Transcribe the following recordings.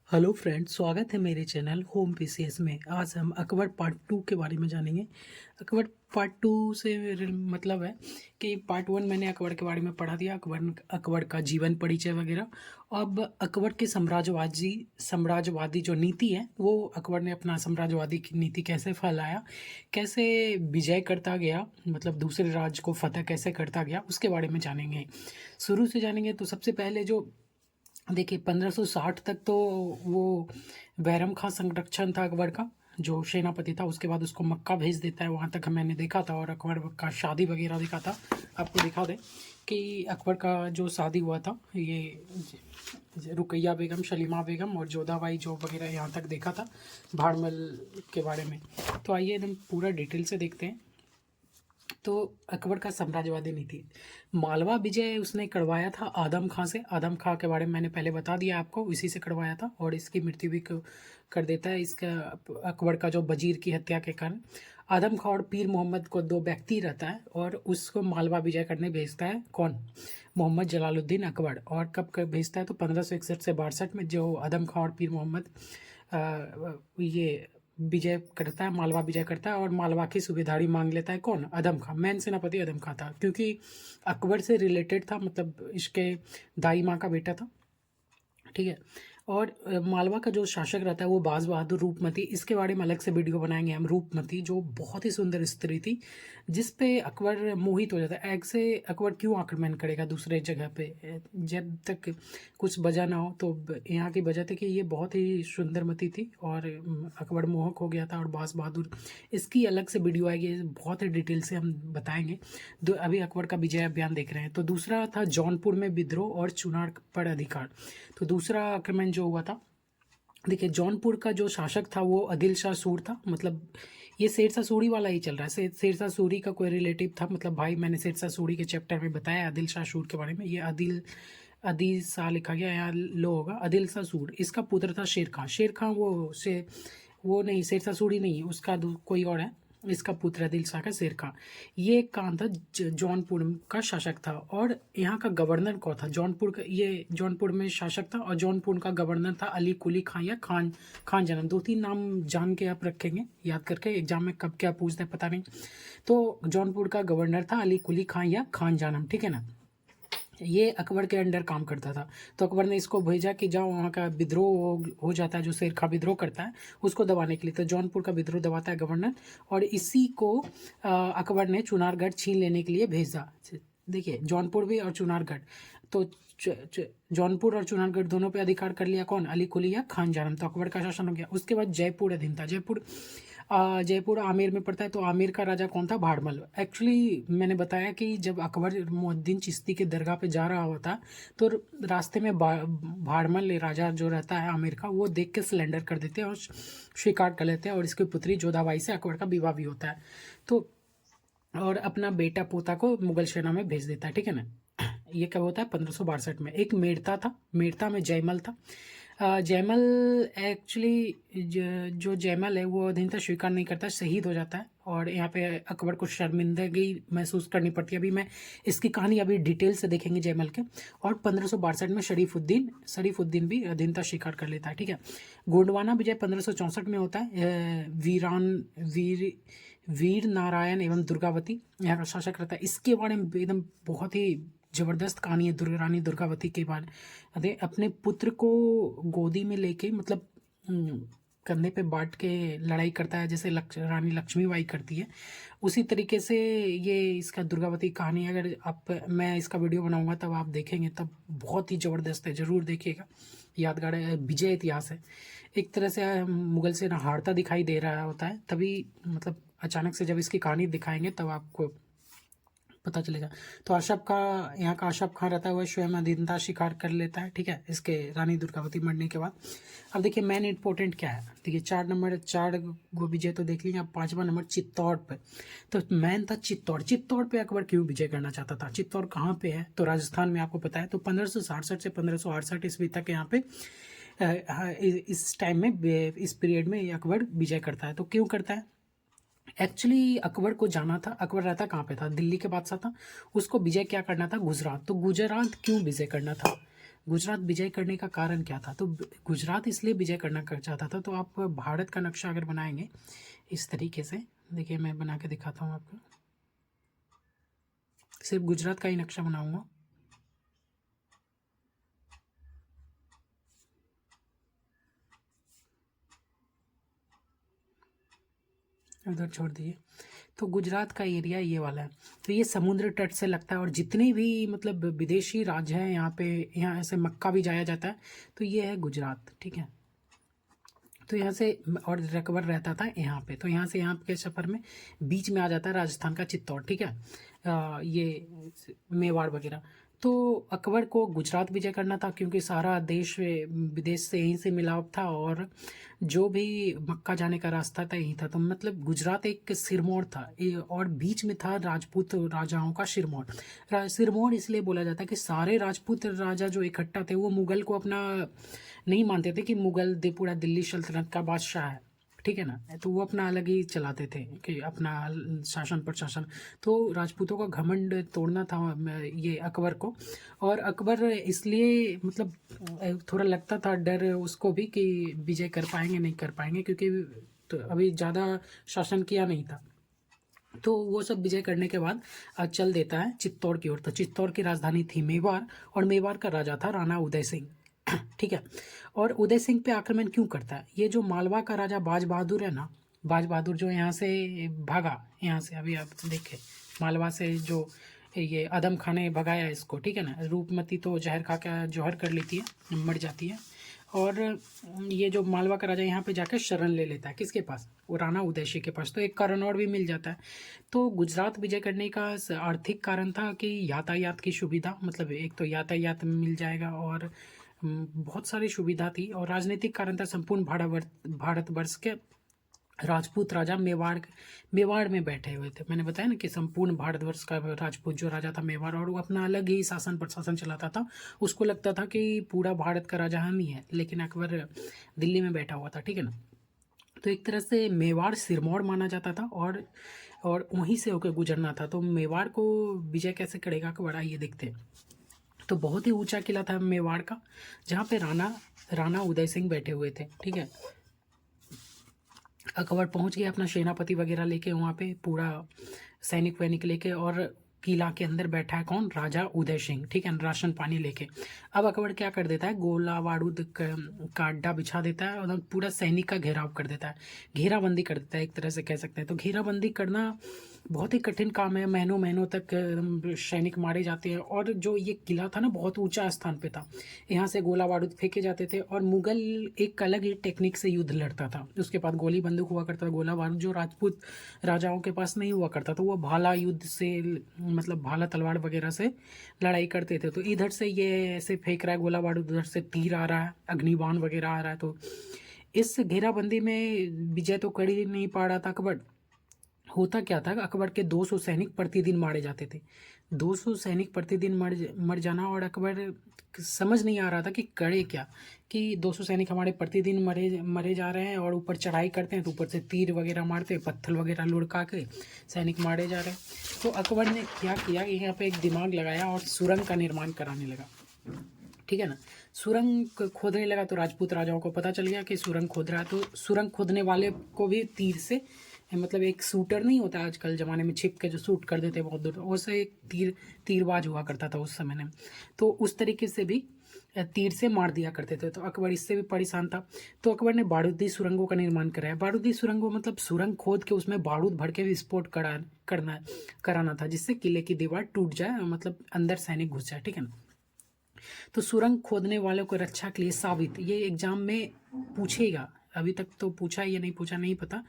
Hello friends, स्वागत है मेरे चैनल होम पीसीएस में। आज हम अकबर पार्ट टू के बारे में जानेंगे। अकबर पार्ट टू से मतलब है कि पार्ट वन मैंने अकबर के बारे में पढ़ा दिया, अकबर का जीवन परिचय वगैरह। अब अकबर के साम्राज्यवादी जो नीति है, वो अकबर ने अपना साम्राज्यवादी की नीति कैसे फैलाया, कैसे विजय करता गया, मतलब दूसरे राज्य को फतह कैसे करता गया, उसके बारे में जानेंगे। शुरू से जानेंगे तो सबसे पहले जो देखिए 1560 तक तो वो बैरम खां संरक्षण था अकबर का, जो सेनापति था। उसके बाद उसको मक्का भेज देता है, वहाँ तक मैंने देखा था, और अकबर का शादी वगैरह देखा था। आपको दिखा दें कि अकबर का जो शादी हुआ था, ये रुकैया बेगम, सलीमा बेगम और जोधाबाई जो वगैरह, यहाँ तक देखा था भाड़मल के बारे में। तो आइए एकदम पूरा डिटेल से देखते हैं। तो अकबर का साम्राज्यवादी नीति, मालवा विजय उसने करवाया था आदम खां से। आदम खां के बारे में मैंने पहले बता दिया आपको, इसी से करवाया था, और इसकी मृत्यु भी कर देता है इसका, अकबर का जो वजीर की हत्या के कारण। आदम खां और पीर मोहम्मद को दो व्यक्ति रहता है, और उसको मालवा विजय करने भेजता है कौन? मोहम्मद जलालुद्दीन अकबर। और कब भेजता है? तो 1561 से 62 में, जो आदम खां और पीर मोहम्मद ये विजय करता है, मालवा विजय करता है, और मालवा की सूबेदारी मांग लेता है कौन? आदम खां। मेन सेनापति आदम खां था, क्योंकि अकबर से रिलेटेड था, मतलब इसके दाई माँ का बेटा था, ठीक है। और मालवा का जो शासक रहता है वो बाज बहादुर रूपमती, इसके बारे में अलग से वीडियो बनाएंगे हम। रूपमती जो बहुत ही सुंदर स्त्री थी, जिस पे अकबर मोहित हो जाता है। ऐसे अकबर क्यों आक्रमण करेगा दूसरे जगह पे, जब तक कुछ वजह ना हो। तो यहाँ की वजह थी कि ये बहुत ही सुंदरमती थी, और अकबर मोहक हो गया था। और बाज बहादुर, इसकी अलग से वीडियो आएगी, बहुत ही डिटेल से हम बताएंगे। अभी अकबर का विजय अभियान देख रहे हैं। तो दूसरा था जौनपुर में विद्रोह और चुनार पर अधिकार। तो दूसरा आक्रमण जो हुआ था, देखिए जौनपुर का जो शासक था वो आदिल शाह सूरी था। मतलब ये शेरशाह सूरी वाला ही चल रहा है, शेरशाह सूरी का कोई रिलेटिव था, मतलब भाई। मैंने शेरशाह सूरी के चैप्टर में बताया आदिल शाह सूर के बारे में। ये आदिल शाह लिखा गया, यहाँ लो होगा, आदिल शाह सूर। इसका पुत्र था शेर खां। शेर खां वो नहीं, शेरशाह सूरी नहीं, उसका कोई और है। इसका पुत्र है दिल शाह का शेर खां। ये कौन था? जौनपुर का शासक था। और यहाँ का गवर्नर कौन था? जौनपुर का, ये जौनपुर में शासक था, और जौनपुर का गवर्नर था अली कुली खां, या खान जानम। दो तीन नाम जान के आप रखेंगे याद करके, एग्जाम में कब क्या पूछते हैं पता नहीं। तो जौनपुर का गवर्नर था अली कुली खां या खान जानम, ठीक है ना। ये अकबर के अंडर काम करता था। तो अकबर ने इसको भेजा कि जाओ, वहाँ का विद्रोह हो जाता है, जो शेर खां विद्रोह करता है उसको दबाने के लिए। तो जौनपुर का विद्रोह दबाता है गवर्नर, और इसी को अकबर ने चुनारगढ़ छीन लेने के लिए भेजा। देखिए जौनपुर भी और चुनारगढ़, तो जौनपुर और चुनारगढ़ दोनों पे अधिकार कर लिया कौन? अली कुली या खान जानम। तो अकबर का शासन हो गया। उसके बाद जयपुर अधीन था। जयपुर आमेर में पड़ता है। तो आमेर का राजा कौन था? भाड़मल। एक्चुअली मैंने बताया कि जब अकबर मुअद्दिन चिश्ती के दरगाह पे जा रहा होता, तो रास्ते में भाड़मल राजा जो रहता है आमेर का, वो देख के सिलेंडर कर देते हैं और स्वीकार कर लेते हैं, और इसकी पुत्री जोधाबाई से अकबर का विवाह भी होता है। तो और अपना बेटा पोता को मुगल सेना में भेज देता है, ठीक है ना। ये कब होता है? 1562 में। एक मेड़ता था, मेड़ता में जयमल था। जयमल एक्चुअली जो जयमल है वो अधीनता स्वीकार नहीं करता, शहीद हो जाता है, और यहाँ पे अकबर को शर्मिंदगी महसूस करनी पड़ती है। अभी मैं इसकी कहानी अभी डिटेल से देखेंगे जयमल के। और 1562 में शरीफुद्दीन भी अधीनता स्वीकार कर लेता है, ठीक है। गोंडवाना विजय 1564 में होता है। वीर नारायण एवं दुर्गावती यहाँ का शासक रहता है। इसके बारे में एकदम बहुत ही जबरदस्त कहानी है रानी दुर्गावती के बारे में। अपने पुत्र को गोदी में लेके, मतलब कंधे पे बांट के लड़ाई करता है, जैसे रानी लक्ष्मीबाई करती है, उसी तरीके से ये इसका दुर्गावती कहानी। अगर मैं इसका वीडियो बनाऊंगा तब आप देखेंगे, तब बहुत ही ज़बरदस्त है, ज़रूर देखिएगा। यादगार है, विजय इतिहास है। एक तरह से मुगल से हारता दिखाई दे रहा होता है, तभी मतलब अचानक से जब इसकी कहानी दिखाएंगे तब आपको पता चलेगा। तो अशफ खां, यहाँ का अशफ खां रहता हुआ स्वयं अधीनता स्वीकार कर लेता है, ठीक है, इसके रानी दुर्गावती मरने के बाद। अब देखिए मेन इंपॉर्टेंट क्या है। देखिए 4 गो विजय तो देख लीजिए। अब 5वां नंबर चित्तौड़ पे। तो मेन था चित्तौड़ पे अकबर क्यों विजय करना चाहता था? चित्तौड़ कहाँ पे है? तो राजस्थान में, आपको पता है। तो 1567 से 1568 ईस्वी तक यहाँ पे इस टाइम में, इस पीरियड में अकबर विजय करता है। तो क्यों करता है? एक्चुअली अकबर को जाना था, अकबर रहता कहाँ पे था? दिल्ली के बादशाह था। उसको विजय क्या करना था? गुजरात। तो गुजरात क्यों विजय करना था? गुजरात विजय करने का कारण क्या था? तो गुजरात इसलिए विजय करना चाहता था। तो आप भारत का नक्शा अगर बनाएंगे इस तरीके से, देखिए मैं बना के दिखाता हूँ आपको, सिर्फ गुजरात का ही नक्शा बनाऊंगा। उधर छोड़ दीजिए। तो गुजरात का एरिया ये वाला है। तो ये समुद्र तट से लगता है और जितने भी मतलब विदेशी राज्य हैं यहाँ पे, यहाँ ऐसे मक्का भी जाया जाता है। तो ये है गुजरात, ठीक है। तो यहाँ से, और अकबर रहता था यहाँ पे। तो यहाँ से यहाँ के सफ़र में बीच में आ जाता है राजस्थान का चित्तौड़, ठीक है। ये मेवाड़ वगैरह। तो अकबर को गुजरात विजय करना था क्योंकि सारा देश विदेश से यहीं से मिलाव था और जो भी मक्का जाने का रास्ता था यहीं था। तो मतलब गुजरात एक सिरमौर था और बीच में था राजपूत राजाओं का सिरमौर। सिरमौर इसलिए बोला जाता है कि सारे राजपूत राजा जो इकट्ठा थे वो मुगल को अपना नहीं मानते थे कि मुगल पूरा दिल्ली सल्तनत का बादशाह है, ठीक है ना। तो वो अपना अलग ही चलाते थे कि अपना शासन प्रशासन। तो राजपूतों का घमंड तोड़ना था ये अकबर को। और अकबर इसलिए मतलब थोड़ा लगता था डर उसको भी कि विजय कर पाएंगे नहीं कर पाएंगे, क्योंकि तो अभी ज़्यादा शासन किया नहीं था। तो वो सब विजय करने के बाद चल देता है चित्तौड़ की ओर। तो चित्तौड़ की राजधानी थी मेवाड़ और मेवाड़ का राजा था राणा उदय सिंह, ठीक है। और उदय सिंह पे आक्रमण क्यों करता है? ये जो मालवा का राजा बाज बहादुर है ना, बाज बहादुर जो यहाँ से भागा, यहाँ से अभी आप देखें, मालवा से जो ये आदम खान ने भगाया इसको, ठीक है ना। रूपमती तो जहर खा के जौहर कर लेती है, मर जाती है। और ये जो मालवा का राजा यहाँ पे जाकर शरण ले लेता है किसके पास? वो राणा उदयसिंह के पास। तो एक कारण और भी मिल जाता है। तो गुजरात विजय करने का आर्थिक कारण था कि यातायात की सुविधा, मतलब एक तो यातायात मिल जाएगा और बहुत सारी सुविधा थी। और राजनीतिक कारण था, संपूर्ण भारतवर्ष के राजपूत राजा मेवाड़ में बैठे हुए थे। मैंने बताया ना कि संपूर्ण भारतवर्ष का राजपूत जो राजा था मेवाड़, और वो अपना अलग ही शासन प्रशासन चलाता था। उसको लगता था कि पूरा भारत का राजा हम ही है, लेकिन अकबर दिल्ली में बैठा हुआ था, ठीक है ना। तो एक तरह से मेवाड़ सिरमौर माना जाता था और वहीं से होकर गुजरना था। तो मेवाड़ को विजय कैसे करेगा अकबर, आइए देखते हैं। तो बहुत ही ऊंचा किला था मेवाड़ का, जहाँ पे राणा उदय सिंह बैठे हुए थे, ठीक है। अकबर पहुंच गया अपना सेनापति वगैरह लेके वहाँ पे, पूरा सैनिक वैनिक लेके, और किला के अंदर बैठा है कौन? राजा उदय सिंह, ठीक है, राशन पानी लेके। अब अकबर क्या कर देता है, गोला बारूद का अड्डा बिछा देता है और पूरा सैनिक का घेराव कर देता है, घेराबंदी कर देता है, एक तरह से कह सकते हैं। तो घेराबंदी करना बहुत ही कठिन काम है, महीनों महीनों तक सैनिक मारे जाते हैं। और जो ये किला था ना, बहुत ऊंचा स्थान पे था, यहाँ से गोला बारूद फेंके जाते थे। और मुगल एक अलग ही टेक्निक से युद्ध लड़ता था, उसके पास गोली बंदूक हुआ करता था, गोला बारूद जो राजपूत राजाओं के पास नहीं हुआ करता। तो वो भाला युद्ध से, मतलब भाला तलवार वगैरह से लड़ाई करते थे। तो इधर से ये ऐसे फेंक रहा है गोला बारूद, उधर से तीर आ रहा है, अग्निबाण वगैरह आ रहा है। तो इस घेराबंदी में विजय तो कर ही नहीं पा रहा था अकबर। होता क्या था, अकबर के 200 सैनिक प्रतिदिन मारे जाते थे। 200 सैनिक प्रतिदिन मर जाना, और अकबर समझ नहीं आ रहा था कि करे क्या, कि 200 सैनिक हमारे प्रतिदिन मरे मरे जा रहे हैं और ऊपर चढ़ाई करते हैं तो ऊपर से तीर वगैरह मारते हैं, पत्थर वगैरह लुढ़का के सैनिक मारे जा रहे हैं। तो अकबर ने क्या किया, यहाँ पे एक दिमाग लगाया और सुरंग का निर्माण कराने लगा, ठीक है ना। सुरंग खोदने लगा तो राजपूत राजाओं को पता चल गया कि सुरंग खोद रहा है। तो सुरंग खोदने वाले को भी तीर से, मतलब एक शूटर नहीं होता आजकल ज़माने में छिप के जो शूट कर देते हैं बहुत दूर, वैसे एक तीरबाज हुआ करता था उस समय में। तो उस तरीके से भी तीर से मार दिया करते थे। तो अकबर इससे भी परेशान था। तो अकबर ने बारूदी सुरंगों का निर्माण कराया। बारूदी सुरंगों मतलब सुरंग खोद के उसमें बारूद भर के विस्फोट कराना था, जिससे किले की दीवार टूट जाए, मतलब अंदर सैनिक घुस जाए, ठीक है ना। तो सुरंग खोदने वालों को रक्षा के लिए सावित, ये एग्जाम में पूछेगा, अभी तक तो पूछा या नहीं पूछा नहीं पता।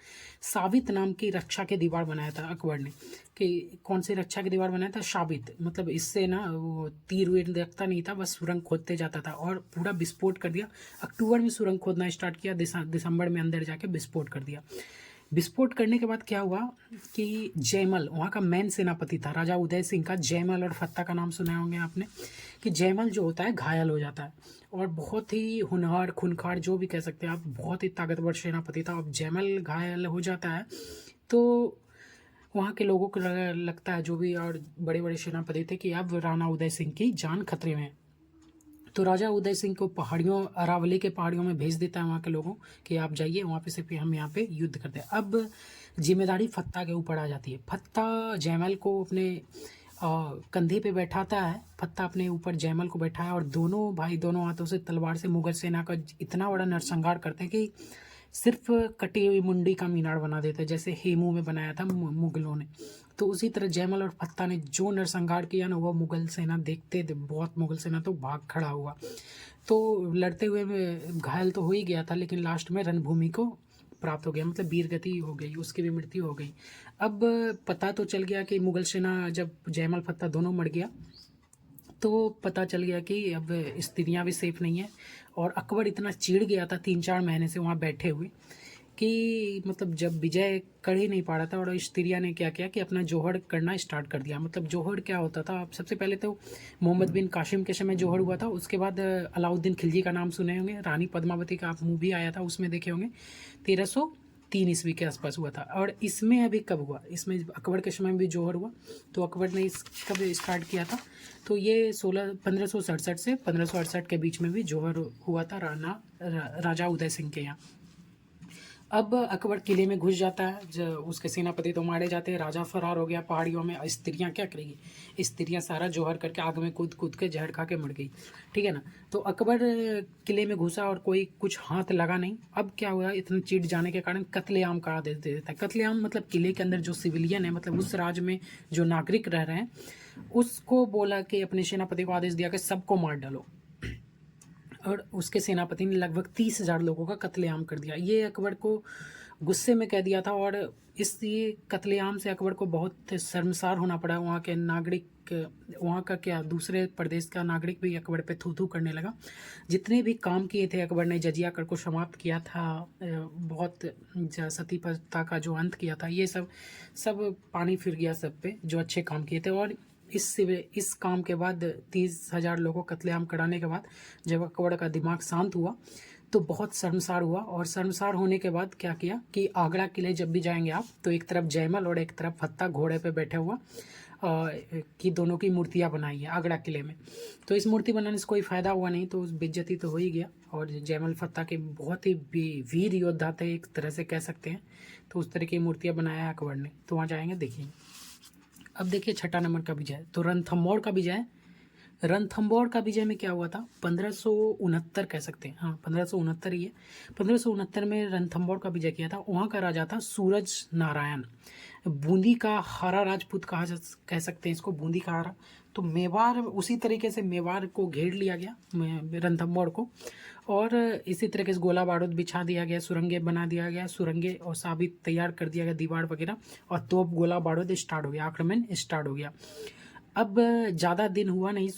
सावित नाम की रक्षा के दीवार बनाया था अकबर ने। कि कौन सी रक्षा की दीवार बनाया था? साबित, मतलब इससे ना वो तीर वीर रखता नहीं था, बस सुरंग खोदते जाता था और पूरा विस्फोट कर दिया। अक्टूबर में सुरंग खोदना स्टार्ट किया, दिसंबर में अंदर जाके विस्फोट कर दिया। विस्फोट करने के बाद क्या हुआ कि जयमल वहाँ का मेन सेनापति था, राजा उदय सिंह का। जयमल और फत्ता का नाम सुने होंगे आपने, कि जयमल जो होता है घायल हो जाता है, और बहुत ही होनहार खूंखार जो भी कह सकते हैं आप, बहुत ही ताकतवर सेनापति था। अब जयमल घायल हो जाता है तो वहाँ के लोगों को लगता है, जो भी और बड़े बड़े सेनापति थे, कि अब राणा उदय सिंह की जान खतरे में है। तो राजा उदय सिंह को पहाड़ियों, अरावली के पहाड़ियों में भेज देता है वहाँ के लोगों कि आप जाइए वहाँ पे, सिर्फ हम यहाँ पे युद्ध करते हैं। अब जिम्मेदारी फत्ता के ऊपर आ जाती है। फत्ता जयमल को अपने कंधे पे बैठाता है। फत्ता अपने ऊपर जयमल को बैठाया और दोनों भाई दोनों हाथों से तलवार से मुगल सेना का इतना बड़ा नरसंहार करते हैं कि सिर्फ कटी हुई मुंडी का मीनार बना देते हैं, जैसे हेमू में बनाया था मुगलों ने। तो उसी तरह जयमल और फत्ता ने जो नरसंहार किया ना, वो मुगल सेना देखते थे, बहुत मुगल सेना तो भाग खड़ा हुआ। तो लड़ते हुए में घायल तो हो ही गया था, लेकिन लास्ट में रणभूमि को प्राप्त हो गया, मतलब वीरगति हो गई, उसकी भी मृत्यु हो गई। अब पता तो चल गया कि मुगल सेना, जब जयमल फत्ता दोनों मर गया तो पता चल गया कि अब स्त्रियां भी सेफ नहीं है। और अकबर इतना चिढ़ गया था 3-4 महीने से वहाँ बैठे हुए कि मतलब जब विजय कर ही नहीं पा रहा था, और स्त्रियां ने क्या किया कि अपना जोहड़ करना स्टार्ट कर दिया। मतलब जोहड़ क्या होता था, आप सबसे पहले तो मोहम्मद बिन कासिम के समय जोहड़ हुआ था, उसके बाद अलाउद्दीन खिलजी का नाम सुने होंगे, रानी पद्मावती का आप मूवी आया था उसमें देखे होंगे, 1303 ईस्वी के आसपास हुआ था। और इसमें अभी कब हुआ, इसमें अकबर के समय में भी जोहड़ हुआ। तो अकबर ने इस कब स्टार्ट किया था, तो ये 1567 से 1568 के बीच में भी जोहड़ हुआ था राजा उदय सिंह के यहाँ। अब अकबर किले में घुस जाता है, उसके सेनापति तो मारे जाते हैं, राजा फरार हो गया पहाड़ियों में। स्त्रियां क्या करेगी, स्त्रियां सारा जोहर करके आग में कूद कूद के जहर खा के मर गई, ठीक है ना। तो अकबर किले में घुसा और कोई कुछ हाथ लगा नहीं। अब क्या हुआ, इतना चिढ़ जाने के कारण कत्लेआम का आदेश दे देता है। कत्लेआम मतलब किले के अंदर जो सिविलियन है, मतलब उस राज्य में जो नागरिक रह रहे हैं, उसको बोला कि अपने सेनापति को आदेश दिया कि सबको मार डालो। और उसके सेनापति ने लगभग 30,000 लोगों का कत्लेआम कर दिया। ये अकबर को गुस्से में कह दिया था, और इस ये कत्लेआम से अकबर को बहुत शर्मसार होना पड़ा। वहाँ के नागरिक, वहाँ का क्या, दूसरे प्रदेश का नागरिक भी अकबर पे थू थू करने लगा। जितने भी काम किए थे अकबर ने, जजिया कर को समाप्त किया था, बहुत सती प्रथा का जो अंत किया था, ये सब पानी फिर गया सब पे, जो अच्छे काम किए थे। और इस काम के बाद 30,000 लोगों को कत्लेआम कराने के बाद जब अकबर का दिमाग शांत हुआ तो बहुत शर्मसार हुआ। और शर्मसार होने के बाद क्या किया कि आगरा किले जब भी जाएंगे आप, तो एक तरफ जयमल और एक तरफ फत्ता घोड़े पे बैठा हुआ कि दोनों की मूर्तियां बनाई है आगरा किले में। तो इस मूर्ति बनाने से कोई फ़ायदा हुआ नहीं, तो बेइज्जती तो हो ही गया। और जयमल फत्ता के बहुत ही वीर योद्धा थे, एक तरह से कह सकते हैं। तो उस तरह की मूर्तियाँ बनाया अकबर ने। तो वहाँ जाएंगे, देखिए। अब देखिए 6ठा नंबर का विजय, तो रणथंभौर का विजय। रणथंभौर का विजय में क्या हुआ था, 1569 कह सकते हैं, हाँ 1569 ही है। 1569 में रणथंभौर का विजय किया था। वहाँ का राजा था सूरज नारायण, बूंदी का हारा राजपूत कह सकते हैं इसको, बूंदी का हारा। तो मेवाड़, उसी तरीके से मेवाड़ को घेर लिया गया रणथंभौर को, और इसी तरीके से गोला बारूद बिछा दिया गया, सुरंगें बना दिया गया, सुरंगें और साबित तैयार कर दिया गया, दीवार वगैरह, और तोप गोला बारूद स्टार्ट हो गया, आक्रमण स्टार्ट हो गया। अब ज़्यादा दिन हुआ नहीं,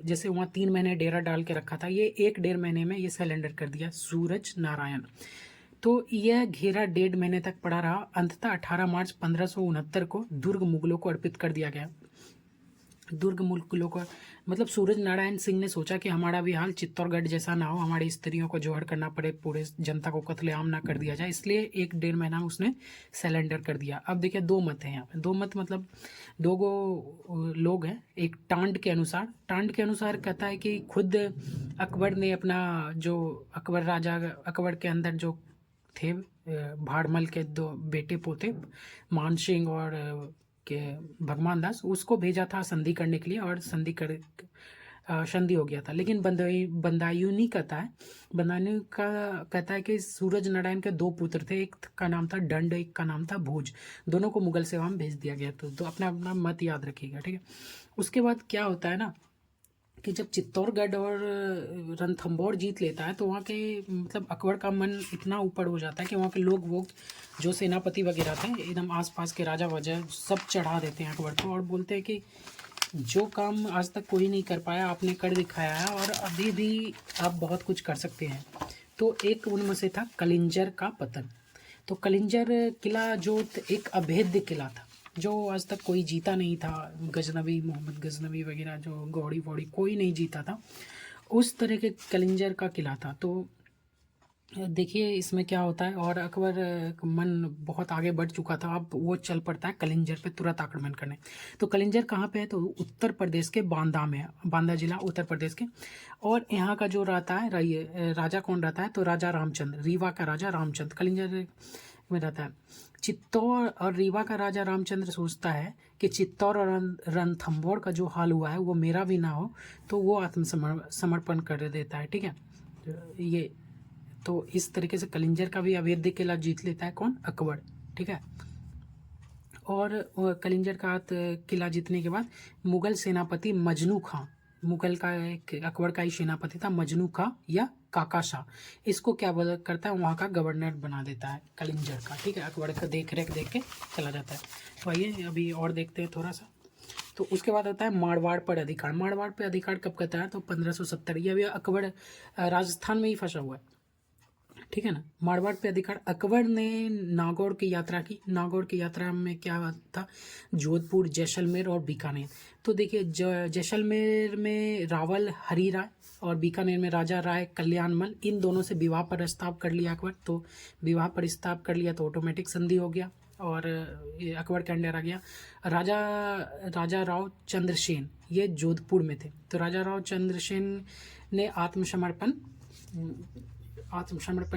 जैसे वहाँ 3 महीने डेरा डाल के रखा था, ये 1-1.5 महीने में ये सरेंडर कर दिया सूरज नारायण। तो यह घेरा 1.5 महीने तक पड़ा रहा। अंततः 18 मार्च 1569 को दुर्ग मुगलों को अर्पित कर दिया गया। दुर्ग मुगलों को, मतलब सूरज नारायण सिंह ने सोचा कि हमारा भी हाल चित्तौड़गढ़ जैसा ना हो, हमारी स्त्रियों को जोहर करना पड़े, पूरे जनता को कत्लेआम ना कर दिया जाए, इसलिए 1-1.5 महीना में उसने सरेंडर कर दिया। अब देखिए 2 मत हैं यहाँ पे, 2 मत मतलब 2 गो लोग हैं। एक टांड के अनुसार कहता है कि खुद अकबर ने अपना जो अकबर के अंदर जो थे भाड़मल के 2 बेटे पोते, मान सिंह और के भगवान दास, उसको भेजा था संधि करने के लिए, और संधि हो गया था। लेकिन बंदायूनी कहता है कि सूरज नारायण के 2 पुत्र थे, एक का नाम था दंड, एक का नाम था भोज, दोनों को मुगल सेवा में भेज दिया गया। तो अपना अपना मत याद रखिएगा, ठीक है। उसके बाद क्या होता है ना कि जब चित्तौड़गढ़ और रणथंभौर जीत लेता है, तो वहाँ के मतलब अकबर का मन इतना ऊपर हो जाता है कि वहाँ के लोग जो सेनापति वगैरह थे, एकदम आसपास के राजा वजह सब चढ़ा देते हैं अकबर को, और बोलते हैं कि जो काम आज तक कोई नहीं कर पाया आपने कर दिखाया है, और अभी भी आप बहुत कुछ कर सकते हैं। तो एक उनमें से था कलिंजर का पतन। तो कलिंजर किला जो एक अभेद्य किला था, जो आज तक कोई जीता नहीं था, मोहम्मद गजनवी वगैरह, जो गौड़ी वौड़ी कोई नहीं जीता था, उस तरह के कलिंजर का किला था। तो देखिए इसमें क्या होता है, और अकबर का मन बहुत आगे बढ़ चुका था, अब वो चल पड़ता है कलिंजर पे तुरंत आक्रमण करने। तो कलिंजर कहाँ पे है, तो उत्तर प्रदेश के बांदा में है, बांदा जिला उत्तर प्रदेश के। और यहाँ का जो रहता है राजा कौन रहता है, तो राजा रामचंद्र, रीवा का राजा रामचंद्र कलिंजर में रहता है। चित्तौड़ और रीवा का राजा रामचंद्र सोचता है कि चित्तौड़ और रणथंभौर का जो हाल हुआ है वो मेरा भी ना हो, तो वो समर्पण कर देता है। ठीक है, ये तो इस तरीके से कलिंजर का भी अवैध किला जीत लेता है कौन, अकबर। ठीक है, और कलिंजर का किला जीतने के बाद मुगल सेनापति मजनू खां, मुगल का एक अकबर का ही सेनापति था मजनू खां या काका शाह, इसको क्या करता है, वहाँ का गवर्नर बना देता है कलिंजर का। ठीक है, अकबर का देख रेख देख के चला जाता है। तो आइए अभी और देखते हैं थोड़ा सा। तो उसके बाद होता है मारवाड़ पर अधिकार। मारवाड़ पर अधिकार कब करता है, तो 1570। ये अभी अकबर राजस्थान में ही फंसा हुआ है। ठीक है ना, मारवाड़ पे अधिकार। अकबर ने नागौर की यात्रा की। नागौर की यात्रा में क्या था, जोधपुर, जैसलमेर और बीकानेर। तो देखिए जैसलमेर में रावल हरि राय और बीकानेर में राजा राय कल्याणमल, इन दोनों से विवाह प्रस्ताव कर लिया अकबर। तो विवाह प्रस्ताव कर लिया तो ऑटोमेटिक संधि हो गया और ये अकबर के अंडर आ गया। राजा राव चंद्रसेन ये जोधपुर में थे। तो राजा राव चंद्रसेन ने आत्मसमर्पण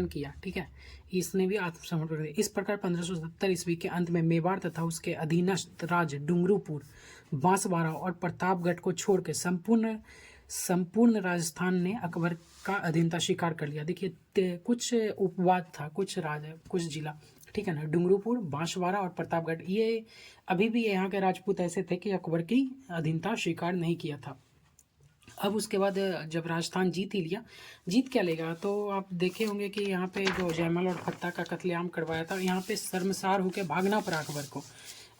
किया। ठीक है, इसने भी आत्मसमर्पण किया। इस प्रकार 1570 ईस्वी के अंत में मेवाड़ तथा उसके अधीनस्थ राज्य डूंगरपुर, बांसवाड़ा और प्रतापगढ़ को छोड़ के संपूर्ण राजस्थान ने अकबर का अधीनता स्वीकार कर लिया। देखिए कुछ उपवाद था, कुछ जिला, ठीक है ना, डूंगरपुर, बांसवाड़ा और प्रतापगढ़, ये अभी भी यहाँ के राजपूत ऐसे थे कि अकबर की अधीनता स्वीकार नहीं किया था। अब उसके बाद जब राजस्थान जीत ही लिया, जीत क्या लेगा, तो आप देखे होंगे कि यहाँ पे जो जयमल और फत्ता का कत्लेआम करवाया था, यहाँ पे शर्मसार होकर भागना पड़ा अकबर को।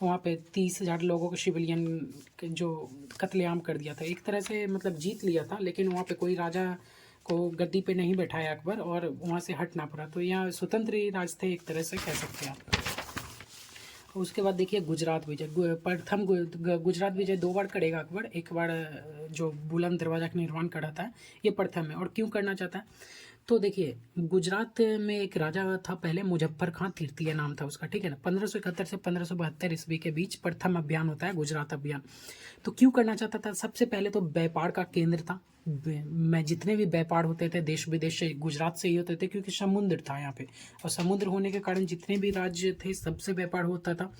वहाँ पे 30,000 लोगों को सिविलियन जो कत्लेआम कर दिया था। एक तरह से मतलब जीत लिया था, लेकिन वहाँ पे कोई राजा को गद्दी पे नहीं बैठाया अकबर, और वहाँ से हटना पड़ा। तो यहाँ स्वतंत्र ही राज थे एक तरह से कह सकते हैं आप। उसके बाद देखिए गुजरात विजय। प्रथम गुजरात विजय 2 बार करेगा अकबर। एक बार जो बुलंद दरवाजा का निर्माण कराता है, ये प्रथम है। और क्यों करना चाहता है, तो देखिए गुजरात में एक राजा था पहले, मुजफ्फर खां तृतीय नाम था उसका। ठीक है ना, 1571 से 1572 ईस्वी के बीच प्रथम अभियान होता है गुजरात अभियान। तो क्यों करना चाहता था, सबसे पहले तो व्यापार का केंद्र था। मैं जितने भी व्यापार होते थे देश विदेश से, गुजरात से ही होते थे, क्योंकि समुद्र था यहाँ पे, और समुद्र होने के कारण जितने भी राज्य थे सबसे व्यापार होता था।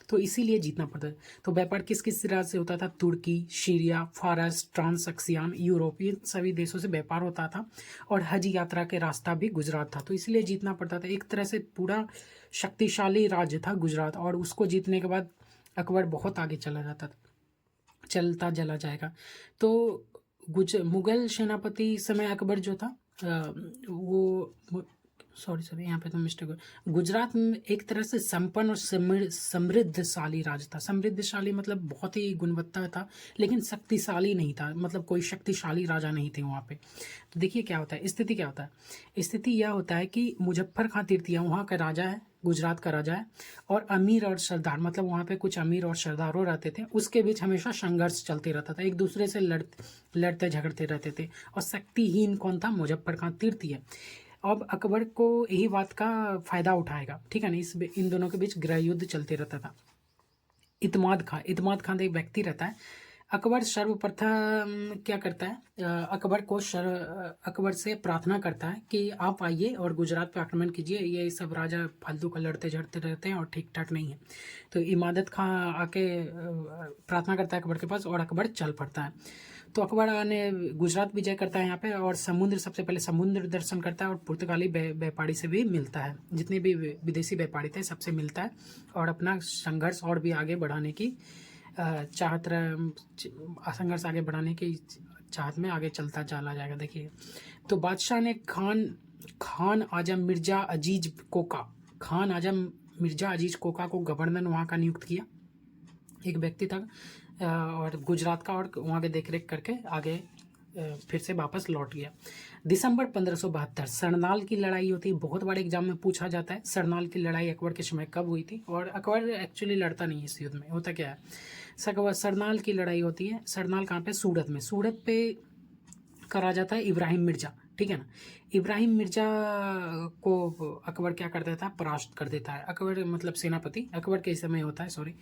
तो इसीलिए जीतना पड़ता है। तो व्यापार किस किस राज्य से होता था, तुर्की, सीरिया, फारस, ट्रांसक्सियान, यूरोप, ये सभी देशों से व्यापार होता था। और हज यात्रा के रास्ता भी गुजरात था, तो इसलिए जीतना पड़ता था। एक तरह से पूरा शक्तिशाली राज्य था गुजरात, और उसको जीतने के बाद अकबर बहुत आगे चलता चला जाएगा। तो मुगल सेनापति समय अकबर जो था वो सॉरी यहाँ पे तो मिस्टेक हो। गुजरात में एक तरह से संपन्न और समृद्धशाली राज्य था। समृद्धशाली मतलब बहुत ही गुणवत्ता था, लेकिन शक्तिशाली नहीं था, मतलब कोई शक्तिशाली राजा नहीं थे वहाँ पे। तो देखिए क्या होता है, स्थिति क्या होता है, स्थिति यह होता है कि मुजफ्फर खां तृतीय वहाँ का राजा है, गुजरात का राजा है, और अमीर और सरदार, मतलब वहाँ पे कुछ अमीर और सरदारों रहते थे, उसके बीच हमेशा संघर्ष चलते रहता था, एक दूसरे से लड़ते झगड़ते रहते थे। और शक्तिहीन कौन था, मुजफ्फर खां तृतीय। अब अकबर को यही बात का फायदा उठाएगा। ठीक है ना, इन दोनों के बीच गृह युद्ध चलते रहता था। इत्माद खां एक व्यक्ति रहता है। अकबर सर्वप्रथम क्या करता है, अकबर से प्रार्थना करता है कि आप आइए और गुजरात पे आक्रमण कीजिए, ये सब राजा फालतू का लड़ते झड़ते रहते हैं और ठीक ठाक नहीं है। तो इमादत खां आके प्रार्थना करता है अकबर के पास, और अकबर चल पड़ता है। तो अकबर ने गुजरात विजय करता है यहाँ पे, और सबसे पहले समुद्र दर्शन करता है, और पुर्तगाली व्यापारी से भी मिलता है, जितने भी विदेशी व्यापारी थे सबसे मिलता है, और अपना संघर्ष और भी आगे बढ़ाने की संघर्ष आगे बढ़ाने की चाहत में आगे चलता चला जाएगा। देखिए, तो बादशाह ने खान आजम मिर्जा अजीज कोका को गवर्नर वहाँ का नियुक्त किया। एक व्यक्ति था और गुजरात का, और वहाँ के देखरेख करके आगे फिर से वापस लौट गया। दिसंबर 1572 सरनाल की लड़ाई होती है, बहुत बड़े एग्जाम में पूछा जाता है, सरनाल की लड़ाई अकबर के समय कब हुई थी। और अकबर एक्चुअली लड़ता नहीं है इस युद्ध में, होता क्या है, सरनाल की लड़ाई होती है। सरनाल कहाँ पे, सूरत में। सूरत पे करा जाता है इब्राहिम मिर्जा। ठीक है ना, इब्राहिम मिर्जा को अकबर क्या कर देता है, परास्त कर देता है। अकबर मतलब सेनापति अकबर के समय होता है, सॉरी।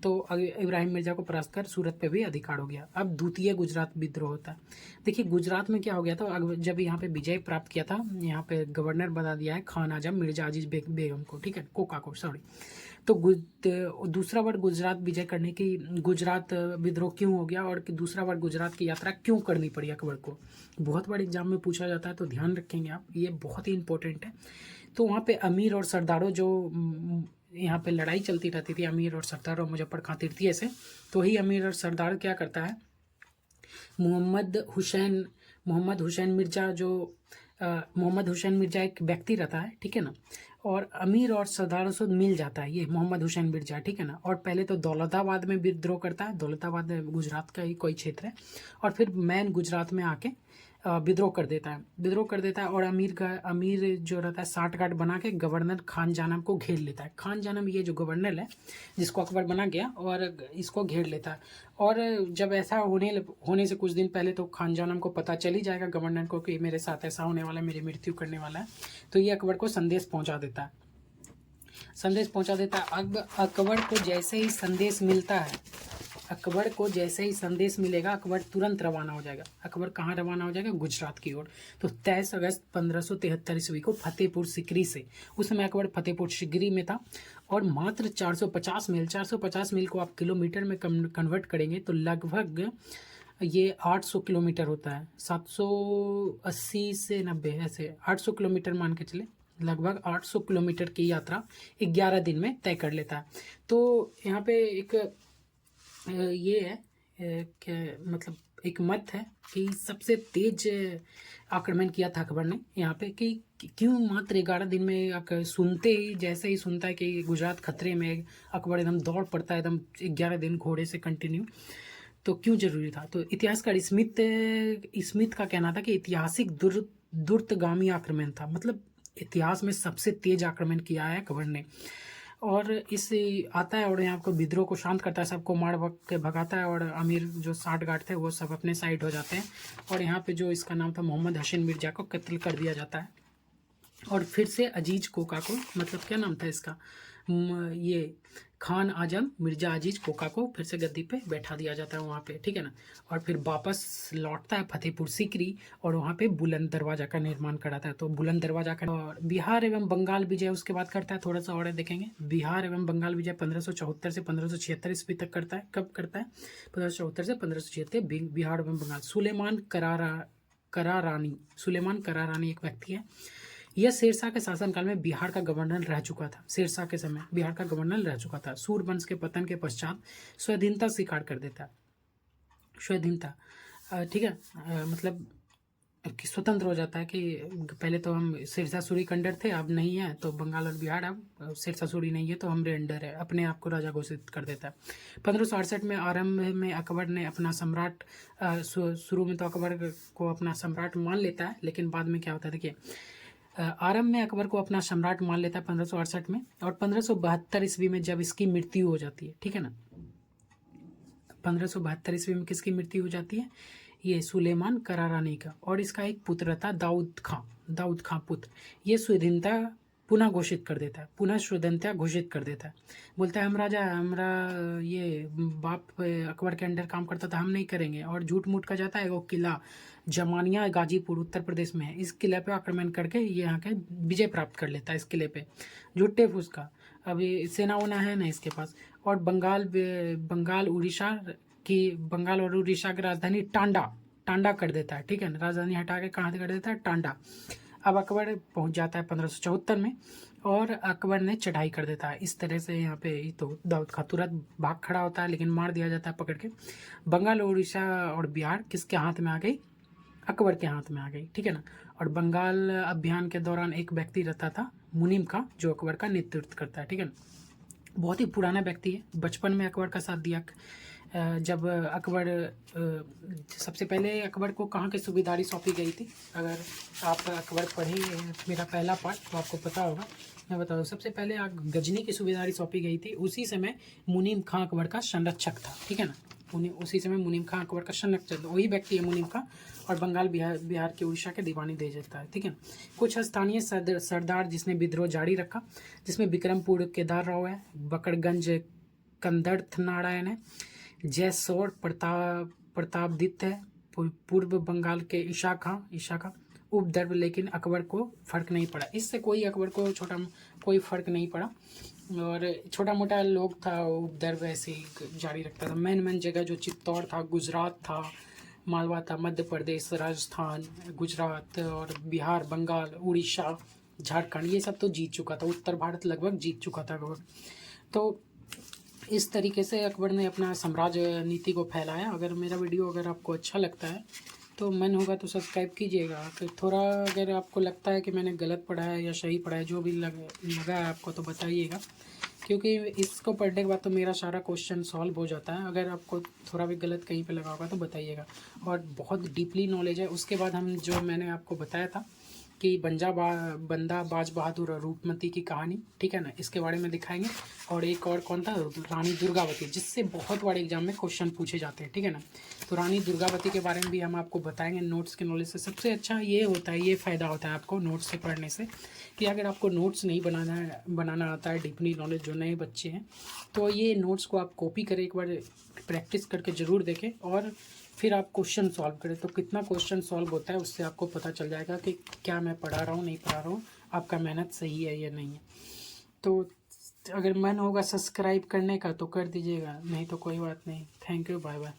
तो इब्राहिम मिर्जा को परास्त कर सूरत पे भी अधिकार हो गया। अब द्वितीय गुजरात विद्रोह होता है। देखिए गुजरात में क्या हो गया था, जब यहाँ पे विजय प्राप्त किया था, यहाँ पे गवर्नर बना दिया है खान आजम मिर्जा अजीज बेगम को, ठीक है, कोका को, सॉरी। तो दूसरा बार गुजरात विजय करने की, गुजरात विद्रोह क्यों हो गया और कि दूसरा बार गुजरात की यात्रा क्यों करनी पड़ी अकबर को, बहुत बार एग्जाम में पूछा जाता है, तो ध्यान रखेंगे आप, ये बहुत ही इंपॉर्टेंट है। तो वहाँ पे अमीर और सरदारों जो यहाँ पे लड़ाई चलती रहती थी, अमीर और सरदारों मुजफ्फर खां तृतीय से, तो ही अमीर और सरदार क्या करता है, मोहम्मद हुसैन मिर्जा जो मोहम्मद हुसैन मिर्जा एक व्यक्ति रहता है, ठीक है ना, और अमीर और सरदारों से मिल जाता है ये मोहम्मद हुसैन मिर्जा, ठीक है ना। और पहले तो दौलताबाद में विद्रोह करता है, दौलताबाद गुजरात का ही कोई क्षेत्र है, और फिर मैन गुजरात में आके विद्रोह कर देता है और अमीर जो रहता है साठगांठ बना के गवर्नर खान जानम को घेर लेता है। खान जानम ये जो गवर्नर है जिसको अकबर बना गया और इसको घेर लेता है। और जब ऐसा होने से कुछ दिन पहले तो खान जानम को पता चल ही जाएगा गवर्नर को कि मेरे साथ ऐसा होने वाला है, मेरी मृत्यु करने वाला है, तो ये अकबर को संदेश पहुंचा देता है। अब अकबर को जैसे ही संदेश मिलता है, अकबर को जैसे ही संदेश मिलेगा अकबर तुरंत रवाना हो जाएगा। अकबर कहाँ रवाना हो जाएगा, गुजरात की ओर। तो 23 अगस्त 1573 ईस्वी को फतेहपुर सिकरी से, उस समय अकबर फतेहपुर सिकरी में था, और मात्र 450 मील को आप किलोमीटर में कन्वर्ट करेंगे तो लगभग ये 800 किलोमीटर होता है, 780 से 90, ऐसे 800 किलोमीटर मान के चले, लगभग 800 किलोमीटर की यात्रा 11 दिन में तय कर लेता है। तो यहाँ पे एक ये है कि मतलब एक मत है कि सबसे तेज आक्रमण किया था अकबर ने यहाँ पे, कि क्यों मात्र 11 दिन में, जैसे ही सुनता है कि गुजरात खतरे में, अकबर एकदम दौड़ पड़ता है एकदम 11 दिन घोड़े से कंटिन्यू, तो क्यों जरूरी था। तो इतिहासकार स्मिथ का कहना था कि ऐतिहासिक दुर्तगामी आक्रमण था, मतलब इतिहास में सबसे तेज आक्रमण किया है अकबर ने। और इस आता है और यहाँ को विद्रोह को शांत करता है, सबको मार के भगाता है, और अमीर जो साठगांठ थे वो सब अपने साइड हो जाते हैं, और यहाँ पे जो इसका नाम था मोहम्मद हसन मिर्जा को कत्ल कर दिया जाता है। और फिर से अजीज कोका को, मतलब क्या नाम था इसका, ये खान आजम मिर्जा अजीज कोका को फिर से गद्दी पे बैठा दिया जाता है वहाँ पे, ठीक है ना। और फिर वापस लौटता है फतेहपुर सीकरी और वहाँ पे बुलंद दरवाजा का निर्माण कराता है। तो बुलंद दरवाजा का, और बिहार एवं बंगाल विजय उसके बाद करता है, थोड़ा सा और देखेंगे। बिहार एवं बंगाल विजय 1574 से 1576 ईस्वी तक करता है। कब करता है, 1574 से 1576, बिहार एवं बंगाल। सुलेमान करारानी एक व्यक्ति है, यह शेरशाह के शासनकाल में बिहार का गवर्नर रह चुका था। शेरशाह के समय बिहार का गवर्नर रह चुका था। सूरवंश के पतन के पश्चात स्वाधीनता स्वीकार कर देता है, स्वाधीनता, ठीक है, मतलब कि स्वतंत्र हो जाता है कि पहले तो हम शेरशाह सूरी के अंडर थे, अब नहीं है, तो बंगाल और बिहार अब शेरशाह सूरी नहीं है तो हमरे अंडर है, अपने आप को राजा घोषित कर देता है। 1568 में आरंभ में अकबर ने अपना सम्राट, शुरू में तो अकबर को अपना सम्राट मान लेता है, लेकिन बाद में क्या होता है देखिए, आरंभ में अकबर को अपना सम्राट मान लेता है 1568 में, और 1572 ईस्वी में जब इसकी मृत्यु हो जाती है, ठीक है ना, 1572 ईस्वी में किसकी मृत्यु हो जाती है, ये सुलेमान करारानी का, और इसका एक पुत्र था दाऊद खां पुत्र। ये स्वाधीनता पुनः घोषित कर देता है, पुनः स्वाधीनता घोषित कर देता है, बोलता है हम राजा, हमारा ये बाप अकबर के अंडर काम करता था, हम नहीं करेंगे, और झूठ मूठ का जाता है। वो किला जमानिया गाजीपुर उत्तर प्रदेश में है, इस किले पे आक्रमण करके ये यहाँ के विजय प्राप्त कर लेता है इस किले पे, झूठे फूसका, अभी सेना वोना है ना इसके पास। और बंगाल और उड़ीसा की राजधानी टांडा कर देता है, ठीक है ना, राजधानी हटा के कहाँ कर देता है, टांडा। अब अकबर पहुंच जाता है 1574 में, और अकबर ने चढ़ाई कर देता है इस तरह से। यहाँ पे तो दाऊद खां तुरंत भाग खड़ा होता है, लेकिन मार दिया जाता है पकड़ के। बंगाल और उड़ीसा और बिहार किसके हाथ में आ गई, अकबर के हाथ में आ गई, ठीक है ना। और बंगाल अभियान के दौरान एक व्यक्ति रहता था मुनीम खां, जो अकबर का नेतृत्व करता है, ठीक है ना, बहुत ही पुराना व्यक्ति है, बचपन में अकबर का साथ दिया। जब अकबर, सबसे पहले अकबर को कहाँ की सूबेदारी सौंपी गई थी, अगर आप अकबर पढ़े मेरा पहला पार्ट तो आपको पता होगा, मैं बता दूँ। सबसे पहले गजनी की सूबेदारी सौंपी गई थी, उसी समय मुनीम खां अकबर का संरक्षक था, ठीक है ना। उसी समय मुनीम खां अकबर का संरक्षक, वही व्यक्ति है मुनीम खां, और बंगाल बिहार के उड़ीसा के दीवानी दे देता है। ठीक है। कुछ स्थानीय सरदार जिसने विद्रोह जारी रखा, जिसमें विक्रमपुर केदार राव है, बकड़गंज कंदर्थ नारायण है, जयसोर प्रतापदित्य है, पूर्व बंगाल के ईशा खां उपद्रव, लेकिन अकबर को फर्क नहीं पड़ा। इससे कोई अकबर को कोई फर्क नहीं पड़ा, और छोटा मोटा लोग था उपद्रव ऐसे ही जारी रखता था। मेन जगह जो चित्तौड़ था, गुजरात था, मालवा था, मध्य प्रदेश, राजस्थान, गुजरात और बिहार, बंगाल, उड़ीसा, झारखंड, ये सब तो जीत चुका था। उत्तर भारत लगभग जीत चुका था अकबर। तो इस तरीके से अकबर ने अपना साम्राज्य नीति को फैलाया। अगर मेरा वीडियो अगर आपको अच्छा लगता है तो मन होगा तो सब्सक्राइब कीजिएगा। फिर थोड़ा अगर आपको लगता है कि मैंने गलत पढ़ा है या सही पढ़ा है, जो भी लगा है आपको तो बताइएगा, क्योंकि इसको पढ़ने के बाद तो मेरा सारा क्वेश्चन सॉल्व हो जाता है। अगर आपको थोड़ा भी गलत कहीं पे लगा होगा तो बताइएगा। और बहुत डीपली नॉलेज है। उसके बाद हम जो मैंने आपको बताया था कि बंदा बाज बहादुर और रूपमती की कहानी, ठीक है ना, इसके बारे में दिखाएंगे। और एक और कौन था, रानी दुर्गावती, जिससे बहुत बड़े एग्जाम में क्वेश्चन पूछे जाते हैं। ठीक है ना, तो रानी दुर्गावती के बारे में भी हम आपको बताएंगे नोट्स के नॉलेज से। सबसे अच्छा ये होता है, ये फ़ायदा होता है आपको नोट्स से पढ़ने से, कि अगर आपको नोट्स नहीं बनाना आता है, डीपली नॉलेज जो नए बच्चे हैं, तो ये नोट्स को आप कॉपी करें, एक बार प्रैक्टिस करके ज़रूर देखें, और फिर आप क्वेश्चन सॉल्व करें। तो कितना क्वेश्चन सॉल्व होता है उससे आपको पता चल जाएगा कि क्या मैं पढ़ा रहा हूँ, नहीं पढ़ा रहा हूँ, आपका मेहनत सही है या नहीं है। तो अगर मन होगा सब्सक्राइब करने का तो कर दीजिएगा, नहीं तो कोई बात नहीं। Thank you, bye bye.